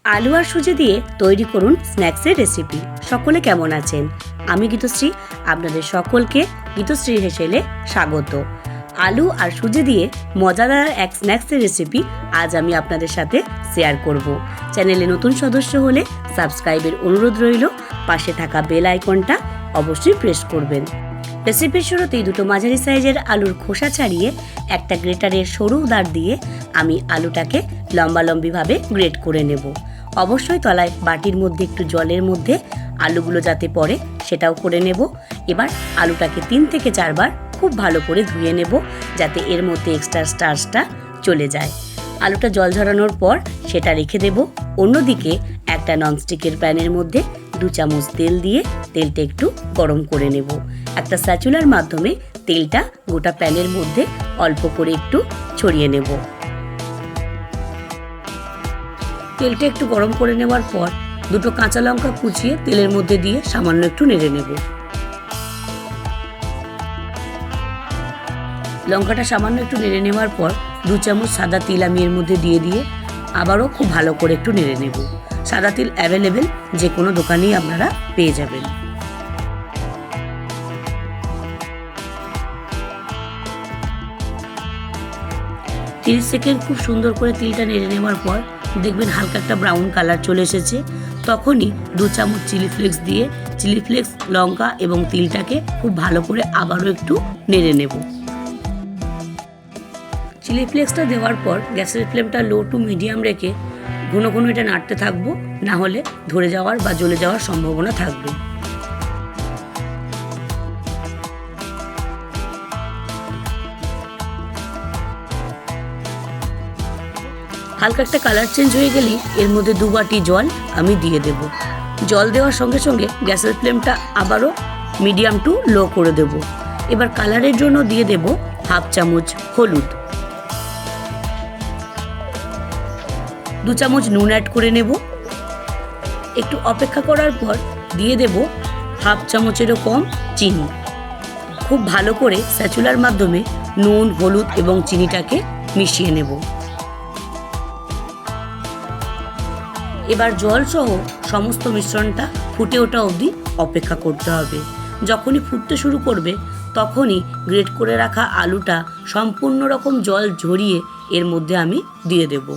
আলু আর সুজি দিয়ে তৈরি করুন স্ন্যাক্সের রেসিপি। সকলে কেমন আছেন? আমি গীতশ্রী, আপনাদের সকলকে গীতশ্রী হেসেলে স্বাগত। আলু আর সুজি দিয়ে মজাদার এক স্ন্যাক্সের রেসিপি আজ আমি আপনাদের সাথে শেয়ার করব। চ্যানেলে নতুন সদস্য হলে সাবস্ক্রাইবের অনুরোধ রইল, পাশে থাকা বেল আইকনটা অবশ্যই প্রেস করবেন। রেসিপির শুরুতেই দুটো মাঝারি সাইজের আলুর খোসা ছাড়িয়ে একটা গ্রেটারের সরু দাঁড় দিয়ে আমি আলুটাকে লম্বালম্বিভাবে গ্রেট করে নেব। অবশ্যই তলায় বাটির মধ্যে একটু জলের মধ্যে আলুগুলো যাতে পড়ে সেটাও করে নেব। এবার আলুটাকে 3 থেকে 4 বার খুব ভালো করে ধুয়ে নেব, যাতে এর মধ্যে এক্সট্রা স্টার্চটা চলে যায়। আলুটা জল ঝরানোর পর সেটা রেখে দেব। অন্যদিকে একটা ননস্টিকের প্যানের মধ্যে 2 চামচ তেল দিয়ে তেলটা একটু গরম করে নেব। একটা স্প্যাচুলার মাধ্যমে তেলটা গোটা প্যানের মধ্যে অল্প করে একটু ছড়িয়ে নেব। তেলটা একটু গরম করে নেওয়ার পর দুটো কাঁচা লঙ্কা কুচিয়ে তেলের মধ্যে দিয়ে সামান্য একটু নেড়ে নেব। লঙ্কাটা সামান্য একটু নেড়ে নেওয়ার পর 2 চামচ সাদা তিল আমি এর মধ্যে দিয়ে আবারও খুব ভালো করে একটু নেড়ে নেব। সাদা তিল অ্যাভেলেবেল, যে কোনো দোকানেই আপনারা পেয়ে যাবেন। তিরিশ সেকেন্ড খুব সুন্দর করে তিলটা নেড়ে নেওয়ার পর দেখবেন হালকা একটা ব্রাউন কালার চলে এসেছে। তখনই 2 চামচ চিলি ফ্লেক্স দিয়ে চিলি ফ্লেক্স, লঙ্কা এবং তিলটাকে খুব ভালো করে আবারও একটু নেড়ে নেব। চিলি ফ্লেক্সটা দেওয়ার পর গ্যাসের ফ্লেমটা লো টু মিডিয়াম রেখে ঘন ঘন এটা নাড়তে থাকবো, না হলে ধরে যাওয়ার বা জ্বলে যাওয়ার সম্ভাবনা থাকবে। হালকা একটা কালার চেঞ্জ হয়ে গেলেই এর মধ্যে 2 বাটি জল আমি দিয়ে দেব। জল দেওয়ার সঙ্গে সঙ্গে গ্যাসের ফ্লেমটা আবারও মিডিয়াম টু লো করে দেব। এবার কালারের জন্য দিয়ে দেব 1/2 চামচ হলুদ, 2 চামচ নুন অ্যাড করে নেব। একটু অপেক্ষা করার পর দিয়ে দেব 1/2 চামচেরও কম চিনি। খুব ভালো করে স্প্যাচুলার মাধ্যমে নুন, হলুদ এবং চিনিটাকে মিশিয়ে নেব। এবার জল সহ সমস্ত মিশ্রণটা ফুটে ওঠা অবধি অপেক্ষা করতে হবে। যখনই ফুটতে শুরু করবে তখনই গ্রেট করে রাখা আলুটা সম্পূর্ণ রকম জল ঝরিয়ে এর মধ্যে আমি দিয়ে দেব।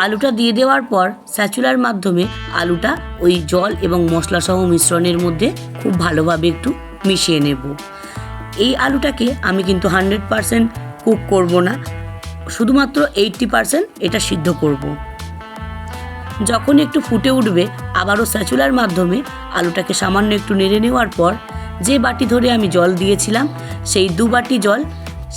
আলুটা দিয়ে দেওয়ার পর স্প্যাচুলার মাধ্যমে আলুটা ওই জল এবং মশলা সহ মিশ্রণের মধ্যে খুব ভালোভাবে একটু মিশিয়ে নেব। এই আলুটাকে আমি কিন্তু 100% কুক করব না, শুধুমাত্র 80% এটা সিদ্ধ করব। যখন একটু ফুটে উঠবে আবারও স্প্যাচুলার মাধ্যমে আলুটাকে সামান্য একটু নেড়ে নেওয়ার পর যে বাটি ধরে আমি জল দিয়েছিলাম সেই 2 বাটি জল,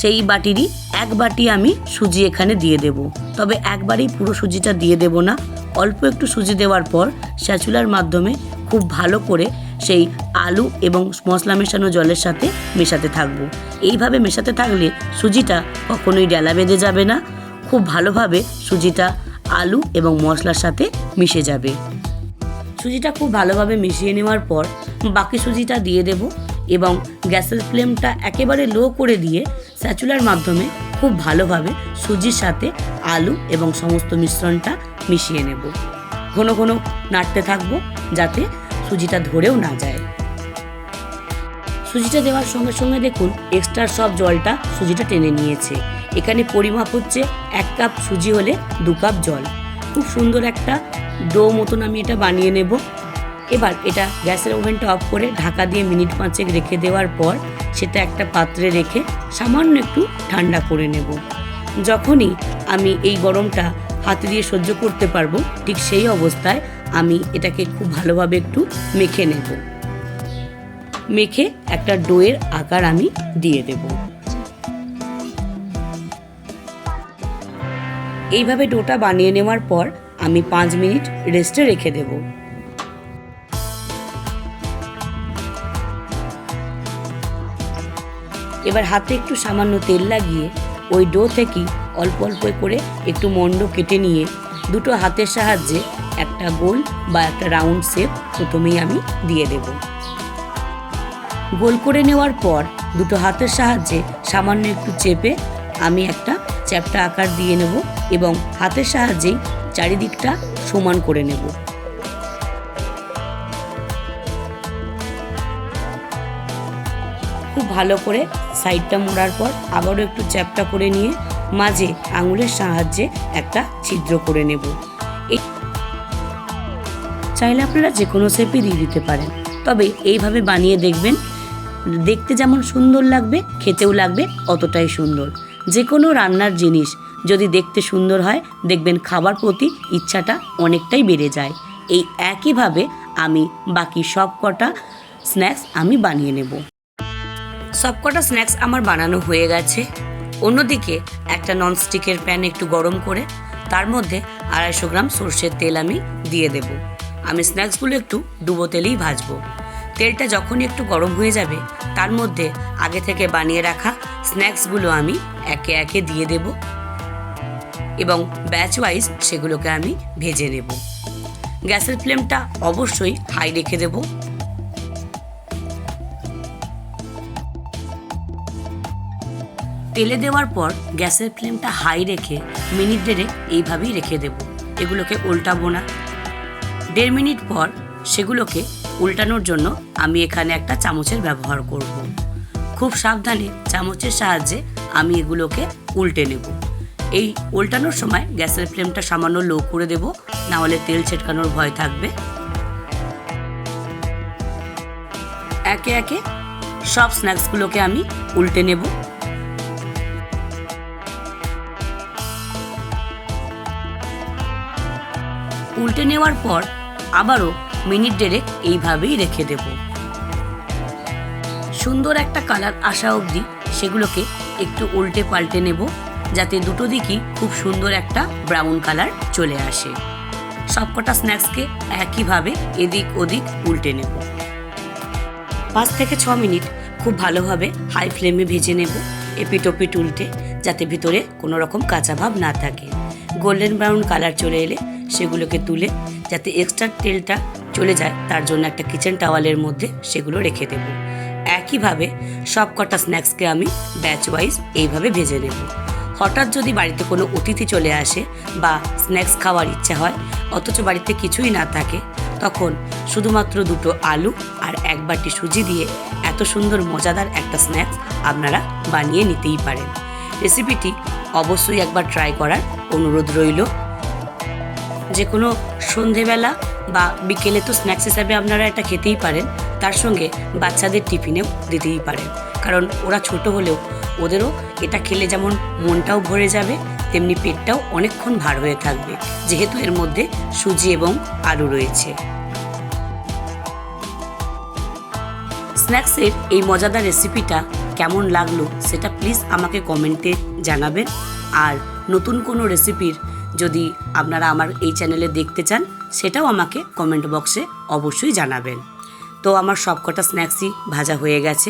সেই বাটিরই 1 বাটি আমি সুজি এখানে দিয়ে দেব। তবে একবারেই পুরো সুজিটা দিয়ে দেব না, অল্প একটু সুজি দেওয়ার পর স্প্যাচুলার মাধ্যমে খুব ভালো করে সেই আলু এবং মশলা মেশানো জলের সাথে মেশাতে থাকবো। এইভাবে মেশাতে থাকলে সুজিটা কখনোই ডেলা বেঁধে যাবে না, খুব ভালোভাবে সুজিটা আলু এবং মশলার সাথে মিশে যাবে। সুজিটা খুব ভালোভাবে মিশিয়ে নেওয়ার পর বাকি সুজিটা দিয়ে দেব এবং গ্যাসের ফ্লেমটা একেবারে লো করে দিয়ে স্প্যাচুলার মাধ্যমে খুব ভালোভাবে সুজির সাথে আলু এবং সমস্ত মিশ্রণটা মিশিয়ে নেব। ঘন ঘন নাড়তে থাকবো যাতে সুজিটা ধরেও না যায়। সুজিটা দেওয়ার সঙ্গে সঙ্গে দেখুন এক্সট্রা সব জলটা সুজিটা টেনে নিয়েছে। এখানে পরিমাপ হচ্ছে 1 কাপ সুজি হলে 2 কাপ জল। খুব সুন্দর একটা ডো মতন আমি এটা বানিয়ে নেব। এবার এটা গ্যাসের ওভেনটা অফ করে ঢাকা দিয়ে মিনিট 5 রেখে দেওয়ার পর সেটা একটা পাত্রে রেখে সামান্য একটু ঠান্ডা করে নেব। যখনই আমি এই গরমটা হাতে দিয়ে সহ্য করতে পারবো ঠিক সেই অবস্থায় আমি এটাকে খুব ভালোভাবে একটু মেখে নেব। মেখে একটা ডোয়ের আকার আমি দিয়ে দেব। এইভাবে ডোটা বানিয়ে নেওয়ার পর আমি 5 মিনিট রেস্টে রেখে দেব। এবার হাতে একটু সামান্য তেল লাগিয়ে ওই ডো থেকে অল্প অল্প করে একটু মন্ড কেটে নিয়ে দুটো হাতের সাহায্যে একটা গোল বা একটা রাউন্ড শেপ প্রথমেই আমি দিয়ে দেব। গোল করে নেওয়ার পর দুটো হাতের সাহায্যে সামান্য একটু চেপে আমি একটা চ্যাপ্টা আকার দিয়ে নেব এবং হাতের সাহায্যেই চারিদিকটা সমান করে নেব। খুব ভালো করে সাইডটা মোড়ার পর আবারও একটু চ্যাপ্টা করে নিয়ে মাঝে আঙুলের সাহায্যে একটা ছিদ্র করে নেব। চাইলে আপনারা যে কোনো শেপই দিয়ে দিতে পারেন, তবে এইভাবে বানিয়ে দেখবেন, দেখতে যেমন সুন্দর লাগবে খেতেও লাগবে অতটাই সুন্দর। যে কোনো রান্নার জিনিস যদি দেখতে সুন্দর হয় দেখবেন খাবার প্রতি ইচ্ছাটা অনেকটাই বেড়ে যায়। এই একইভাবে আমি বাকি সব কটা স্ন্যাক্স আমি বানিয়ে নেব। সব কটা স্ন্যাক্স আমার বানানো হয়ে গেছে। অন্যদিকে একটা ননস্টিকের প্যান একটু গরম করে তার মধ্যে 250 গ্রাম সর্ষের তেল আমি দিয়ে দেব। আমি স্ন্যাক্সগুলো একটু ডুবো তেলেই ভাজবো। তেলটা যখনই একটু গরম হয়ে যাবে তার মধ্যে আগে থেকে বানিয়ে রাখা স্ন্যাক্সগুলো আমি একে একে দিয়ে দেব এবং ব্যাচ ওয়াইজ সেগুলোকে আমি ভেজে নেব। গ্যাসের ফ্লেমটা অবশ্যই হাই রেখে দেব। তেলে দেওয়ার পর গ্যাসের ফ্লেমটা হাই রেখে মিনিট 1.5 এইভাবেই রেখে দেব। এগুলোকে উল্টাবো না। 1.5 মিনিট পর সেগুলোকে উল্টানোর জন্য আমি এখানে একটা চামচের ব্যবহার করব। খুব সাবধানে চামচের সাহায্যে আমি এগুলোকে উল্টে নেব। এই উল্টানোর সময় গ্যাসের ফ্লেমটা সামান্য লো করে দেব, না হলে তেল ছিটকানোর ভয় থাকবে। একে একে সব স্ন্যাক্সগুলোকে আমি উল্টে নেব। উল্টে নেওয়ার পর আবারও মিনিট 1.5 এইভাবেই রেখে দেব। সুন্দর একটা কালার আসা অবধি সেগুলোকে একটু উল্টে পাল্টে নেব, যাতে দুটো দিকই খুব সুন্দর একটা ব্রাউন কালার চলে আসে। সবকটা স্ন্যাক্সকে একইভাবে এদিক ওদিক উল্টে নেব। 5 থেকে 6 মিনিট খুব ভালোভাবে হাই ফ্লেমে ভেজে নেব, এপিট ওপিট উল্টে, যাতে ভিতরে কোনো রকম কাঁচা ভাব না থাকে। গোল্ডেন ব্রাউন কালার চলে এলে সেগুলোকে তুলে যাতে এক্সট্রা তেলটা চলে যায় তার জন্য একটা কিচেন টাওয়ালের মধ্যে সেগুলো রেখে দেব। একইভাবে সব কটা স্ন্যাক্সকে আমি ব্যাচ ওয়াইজ এইভাবে ভেজে নেব। হঠাৎ যদি বাড়িতে কোনো অতিথি চলে আসে বা স্ন্যাক্স খাওয়ার ইচ্ছা হয় অথচ বাড়িতে কিছুই না থাকে, তখন শুধুমাত্র 2টো আলু আর 1 বাটি সুজি দিয়ে এত সুন্দর মজাদার একটা স্ন্যাক্স আপনারা বানিয়ে নিতেই পারেন। রেসিপিটি অবশ্যই একবার ট্রাই করার অনুরোধ রইল। যে কোনো সন্ধেবেলা বা বিকেলে তো স্ন্যাক্স হিসাবে আপনারা এটা খেতেই পারেন, তার সঙ্গে বাচ্চাদের টিফিনেও দিতেই পারেন, কারণ ওরা ছোট হলেও ওদেরও এটা খেলে যেমন মনটাও ভরে যাবে তেমনি পেটটাও অনেকক্ষণ ভার হয়ে থাকবে, যেহেতু এর মধ্যে সুজি এবং আলু রয়েছে। স্ন্যাক্সের এই মজাদার রেসিপিটা কেমন লাগলো সেটা প্লিজ আমাকে কমেন্টে জানাবেন। আর নতুন কোনো রেসিপির যদি আপনারা আমার এই চ্যানেলে দেখতে চান সেটাও আমাকে কমেন্ট বক্সে অবশ্যই জানাবেন। তো আমার সবকটা স্ন্যাক্সই ভাজা হয়ে গেছে।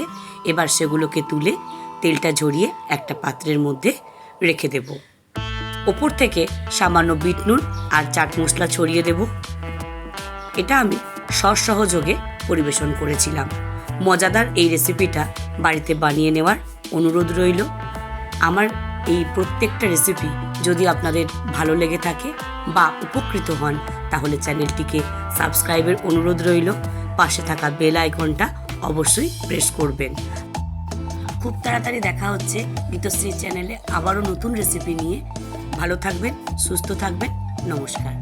এবার সেগুলোকে তুলে তেলটা ঝরিয়ে একটা পাত্রের মধ্যে রেখে দেব। ওপর থেকে সামান্য বিট নুন আর চাট মশলা ছড়িয়ে দেব। এটা আমি সস সহযোগে পরিবেশন করেছিলাম। মজাদার এই রেসিপিটা বাড়িতে বানিয়ে নেওয়ার অনুরোধ রইল। আমার এই প্রত্যেকটা রেসিপি যদি আপনাদের ভালো লেগে থাকে বা উপকৃত হন তাহলে চ্যানেলটিকে সাবস্ক্রাইবের অনুরোধ রইল। পাশে থাকা বেল আইকনটা অবশ্যই প্রেস করবেন। খুব তাড়াতাড়ি দেখা হচ্ছে ঋতুশ্রী চ্যানেলে আবারও নতুন রেসিপি নিয়ে। ভালো থাকবেন, সুস্থ থাকবেন। নমস্কার।